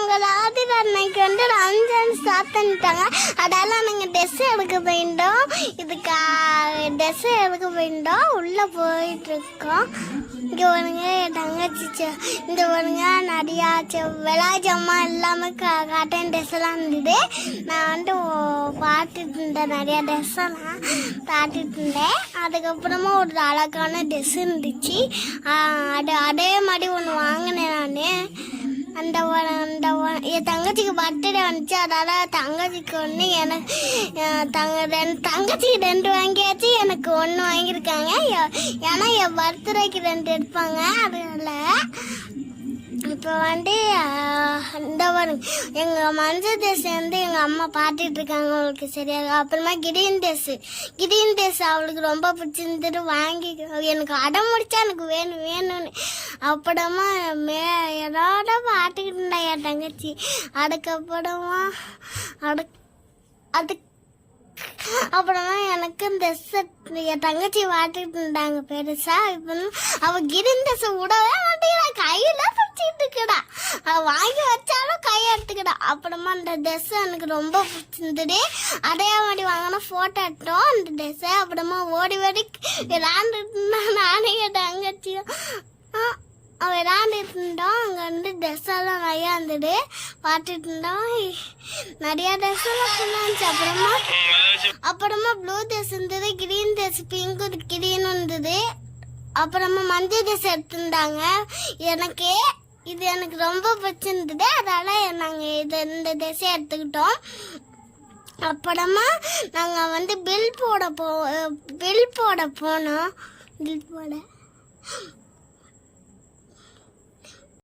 உங்கள் ஆதிர அன்னைக்கு வந்து ரம்ஜான் ஸ்டார்ட் பண்ணிட்டாங்க. அதெல்லாம் நாங்கள் ட்ரெஸ் எடுக்க போயிட்டோம். இதுக்கு ட்ரெஸ் எடுக்க போயிட்டோம். உள்ளே போயிட்டுருக்கோம். இங்கே வருங்க என் தங்கச்சி இந்த வருங்க நிறையா விழா ஜாமான் எல்லாமே காட்டன் ட்ரெஸ் எல்லாம் இருந்தது. நான் வந்து பார்த்துட்டு இருந்தேன். நிறையா ட்ரெஸ்ஸெல்லாம் பார்த்துட்டு இருந்தேன். அதுக்கப்புறமா ஒரு அழகான ட்ரெஸ் இருந்துச்சு. அதே மாதிரி ஒன்று வாங்கினேன் நான். அந்த என் தங்கச்சிக்கு பர்த்டே வந்துச்சு. அதனால் தங்கச்சிக்கு ஒன்று எனக்கு தங்கச்சிக்கு 2 வாங்கியாச்சு. எனக்கு 1 வாங்கியிருக்காங்க. ஏன்னா என் பர்த்டேக்கு 2 எடுப்பாங்க. அதனால் இப்போ வந்து இந்த வரும் எங்கள் மஞ்சள் ட்ரெஸ் வந்து எங்கள் அம்மா பார்த்துட்டு இருக்காங்க. அவளுக்கு சரியாக. அப்புறமா கிரீன் ட்ரெஸ் அவளுக்கு ரொம்ப பிடிச்சிருந்துட்டு வாங்கி எனக்கு அடம் முடிச்சா எனக்கு வேணும்னு அப்புறமா என்னோட பார்த்துக்கிட்டு இருந்தா என் தங்கச்சி. அதுக்கப்புறமா அப்புறமா எனக்கு ட்ரெஸ் என் தங்கச்சி வாட்டிட்டு இருந்தாங்க பெருசா. இப்போ அவள் கிரீன் ட்ரெஸ் விடவே மாட்டேங்கிறா. கையில பிடிச்சிட்டு இருக்கடா. அவள் வாங்கி வச்சாலும் கையை எடுத்துக்கிடா. அப்புறமா அந்த ட்ரெஸ் எனக்கு ரொம்ப பிடிச்சிருந்துது. அதே மாதிரி வாங்கினா ஃபோட்டோ எடுத்தோம் அந்த ட்ரெஸ்ஸை. அப்புறமா ஓடி விளாண்டுட்டு இருந்தா நானே என் தங்கச்சியும் விளாண்டுட்டு இருந்தோம். அங்கே வந்து ட்ரெஸ் எல்லாம் நிறையா இருந்தது. பார்த்துட்டு இருந்தோம். நிறையா ட்ரெஸ் எல்லாம் இருந்துச்சு. அப்புறமா ப்ளூ ட்ரெஸ் இருந்தது, கிரீன் ட்ரெஸ், பிங்கு கிரீனும் இருந்தது. அப்புறமா மஞ்சள் ட்ரெஸ் எடுத்துருந்தாங்க. இது எனக்கு ரொம்ப பிடிச்சிருந்தது. அதனால் நாங்கள் இந்த ட்ரெஸ்ஸை எடுத்துக்கிட்டோம். அப்புறமா நாங்கள் வந்து பில் போட போனோம்.